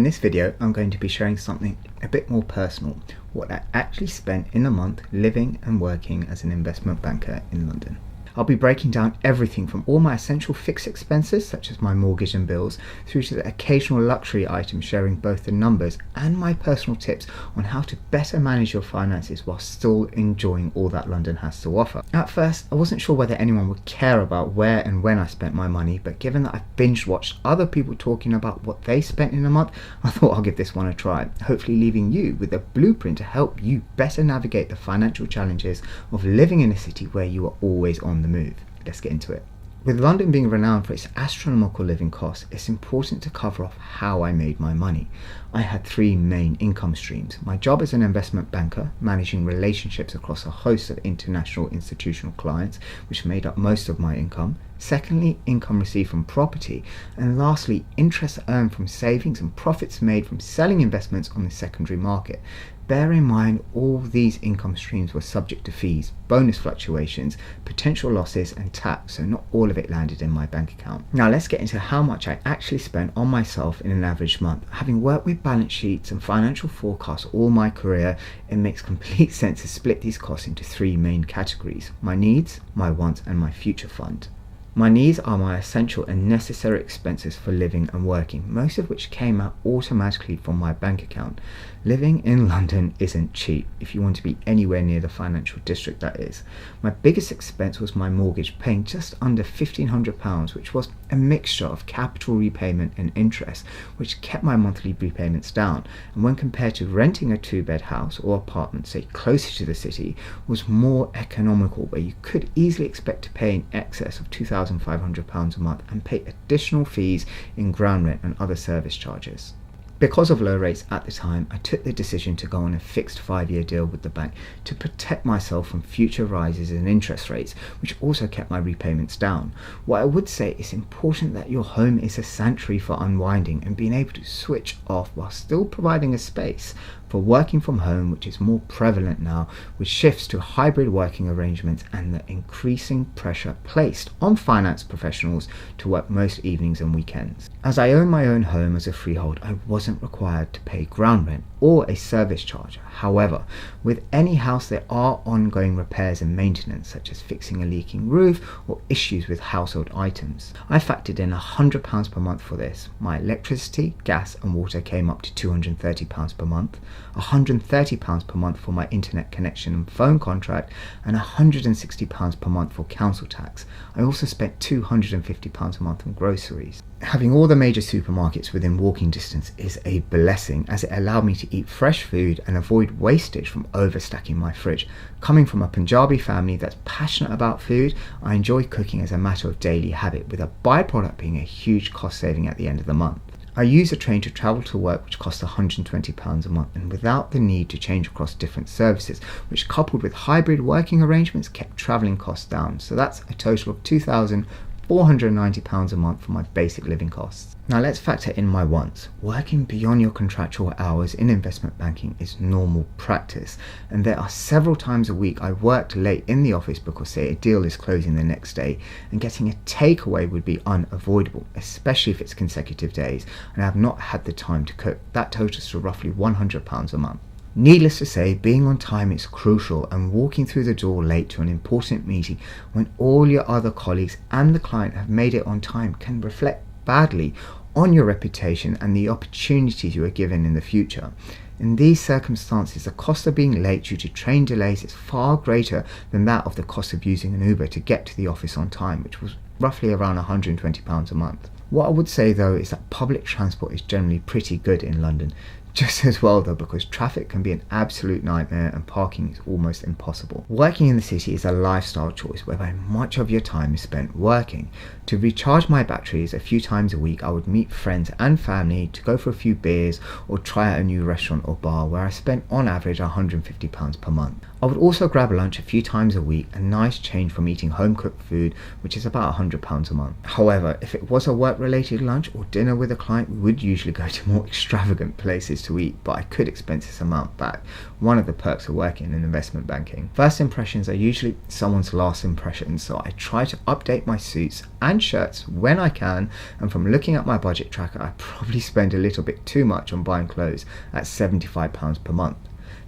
In this video, I'm going to be sharing something a bit more personal, what I actually spent in a month living and working as an investment banker in London. I'll be breaking down everything from all my essential fixed expenses, such as my mortgage and bills, through to the occasional luxury items, sharing both the numbers and my personal tips on how to better manage your finances while still enjoying all that London has to offer. At first, I wasn't sure whether anyone would care about where and when I spent my money, but given that I've binge watched other people talking about what they spent in a month, I thought I'll give this one a try, hopefully leaving you with a blueprint to help you better navigate the financial challenges of living in a city where you are always on the move. Let's get into it. With London being renowned for its astronomical living costs, it's important to cover off how I made my money. I had three main income streams. My job as an investment banker, managing relationships across a host of international institutional clients, which made up most of my income. Secondly, income received from property. And lastly, interest earned from savings and profits made from selling investments on the secondary market. Bear in mind, all these income streams were subject to fees, bonus fluctuations, potential losses and tax, so not all of it landed in my bank account. Now let's get into how much I actually spent on myself in an average month. Having worked with balance sheets and financial forecasts all my career, it makes complete sense to split these costs into three main categories: my needs, my wants and my future fund. My needs are my essential and necessary expenses for living and working, most of which came out automatically from my bank account. Living in London isn't cheap, if you want to be anywhere near the financial district that is. My biggest expense was my mortgage, paying just under £1,500, which was a mixture of capital repayment and interest, which kept my monthly repayments down, and when compared to renting a two-bed house or apartment, say closer to the city, was more economical, where you could easily expect to pay in excess of £2,500 a month and pay additional fees in ground rent and other service charges. Because of low rates at the time, I took the decision to go on a fixed 5-year deal with the bank to protect myself from future rises in interest rates, which also kept my repayments down. What I would say is important that your home is a sanctuary for unwinding and being able to switch off while still providing a space for working from home, which is more prevalent now with shifts to hybrid working arrangements and the increasing pressure placed on finance professionals to work most evenings and weekends. As I own my own home as a freehold, I wasn't required to pay ground rent or a service charge. However, with any house there are ongoing repairs and maintenance, such as fixing a leaking roof or issues with household items. I factored in £100 per month for this. My electricity, gas and water came up to £230 per month, £130 per month for my internet connection and phone contract, and £160 per month for council tax. I also spent £250 a month on groceries. Having all the major supermarkets within walking distance is a blessing, as it allowed me to eat fresh food and avoid wastage from overstacking my fridge. Coming from a Punjabi family that's passionate about food, I enjoy cooking as a matter of daily habit, with a byproduct being a huge cost saving at the end of the month. I use a train to travel to work, which costs £120 a month, and without the need to change across different services, which coupled with hybrid working arrangements kept travelling costs down. So that's a total of £2,490 a month for my basic living costs. Now let's factor in my wants. Working beyond your contractual hours in investment banking is normal practice, and there are several times a week I worked late in the office because, say, a deal is closing the next day, and getting a takeaway would be unavoidable, especially if it's consecutive days, and I have not had the time to cook. That totals to roughly £100 a month. Needless to say, being on time is crucial, and walking through the door late to an important meeting when all your other colleagues and the client have made it on time can reflect badly on your reputation and the opportunities you are given in the future. In these circumstances, the cost of being late due to train delays is far greater than that of the cost of using an Uber to get to the office on time, which was roughly around £120 a month. What I would say though is that public transport is generally pretty good in London. Just as well though, because traffic can be an absolute nightmare and parking is almost impossible. Working in the city is a lifestyle choice whereby much of your time is spent working. To recharge my batteries a few times a week, I would meet friends and family to go for a few beers or try out a new restaurant or bar, where I spent on average £150 per month. I would also grab lunch a few times a week, a nice change from eating home cooked food, which is about £100 a month. However, if it was a work related lunch or dinner with a client, we would usually go to more extravagant places places to eat, but I could expense this amount back. One of the perks of working in investment banking. First impressions are usually someone's last impressions, so I try to update my suits and shirts when I can, and from looking at my budget tracker, I probably spend a little bit too much on buying clothes at £75 per month.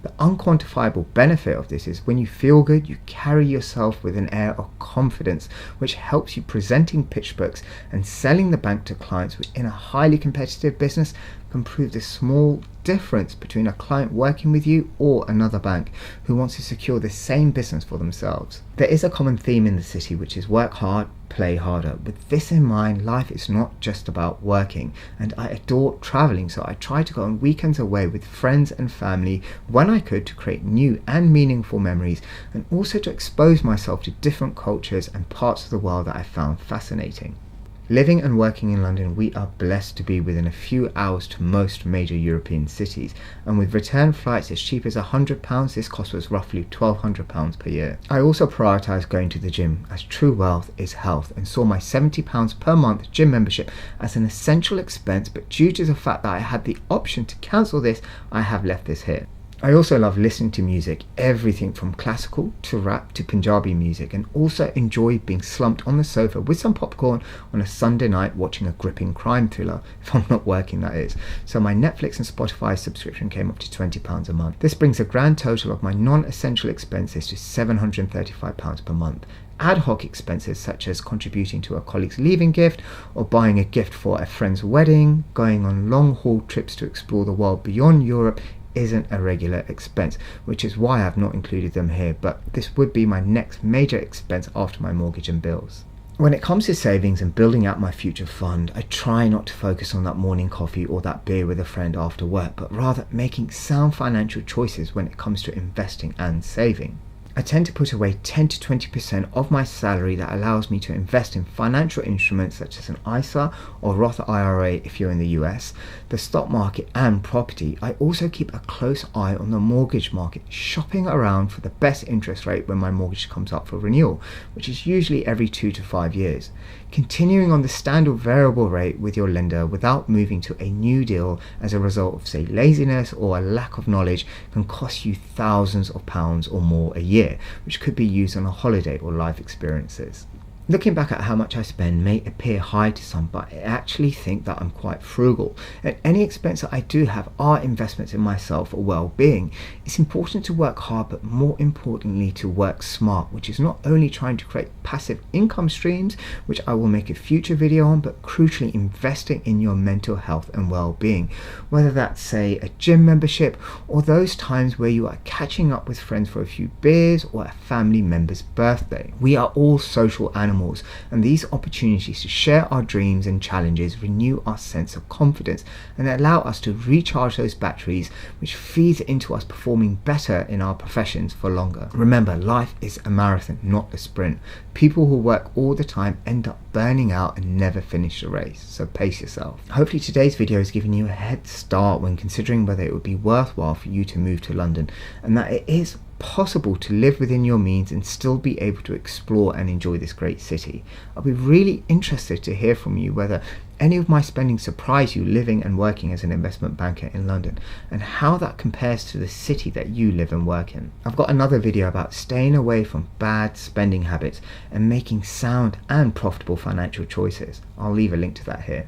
The unquantifiable benefit of this is when you feel good, you carry yourself with an air of confidence, which helps you presenting pitch books and selling the bank to clients, which in a highly competitive business can prove the small difference between a client working with you or another bank who wants to secure the same business for themselves. There is a common theme in the city, which is work hard, play harder. With this in mind, life is not just about working, and I adore traveling, so I try to go on weekends away with friends and family when I could to create new and meaningful memories, and also to expose myself to different cultures and parts of the world that I found fascinating. Living and working in London, we are blessed to be within a few hours to most major European cities, and with return flights as cheap as £100, this cost was roughly £1,200 per year. I also prioritise going to the gym, as true wealth is health, and saw my £70 per month gym membership as an essential expense, but due to the fact that I had the option to cancel this, I have left this here. I also love listening to music, everything from classical to rap to Punjabi music, and also enjoy being slumped on the sofa with some popcorn on a Sunday night watching a gripping crime thriller, if I'm not working that is. So my Netflix and Spotify subscription came up to £20 a month. This brings a grand total of my non-essential expenses to £735 per month. Ad hoc expenses such as contributing to a colleague's leaving gift or buying a gift for a friend's wedding, going on long-haul trips to explore the world beyond Europe isn't a regular expense, which is why I've not included them here, but this would be my next major expense after my mortgage and bills. When it comes to savings and building out my future fund, I try not to focus on that morning coffee or that beer with a friend after work, but rather making sound financial choices when it comes to investing and saving. I tend to put away 10 to 20% of my salary that allows me to invest in financial instruments such as an ISA or Roth IRA if you're in the US, the stock market and property. I also keep a close eye on the mortgage market, shopping around for the best interest rate when my mortgage comes up for renewal, which is usually every 2 to 5 years. Continuing on the standard variable rate with your lender without moving to a new deal as a result of, say, laziness or a lack of knowledge can cost you thousands of pounds or more a year, which could be used on a holiday or life experiences. Looking back at how much I spend may appear high to some, but I actually think that I'm quite frugal, and any expense that I do have are investments in myself for well-being. It's important to work hard, but more importantly to work smart, which is not only trying to create passive income streams, which I will make a future video on, but crucially investing in your mental health and well-being, whether that's, say, a gym membership or those times where you are catching up with friends for a few beers or a family member's birthday. We are all social animals, and these opportunities to share our dreams and challenges renew our sense of confidence and allow us to recharge those batteries, which feeds into us performing better in our professions for longer. Remember, life is a marathon, not a sprint. People who work all the time end up burning out and never finish the race, so pace yourself. Hopefully today's video has given you a head start when considering whether it would be worthwhile for you to move to London, and that it is possible to live within your means and still be able to explore and enjoy this great city. I'll be really interested to hear from you whether any of my spending surprised you living and working as an investment banker in London, and how that compares to the city that you live and work in. I've got another video about staying away from bad spending habits and making sound and profitable financial choices. I'll leave a link to that here.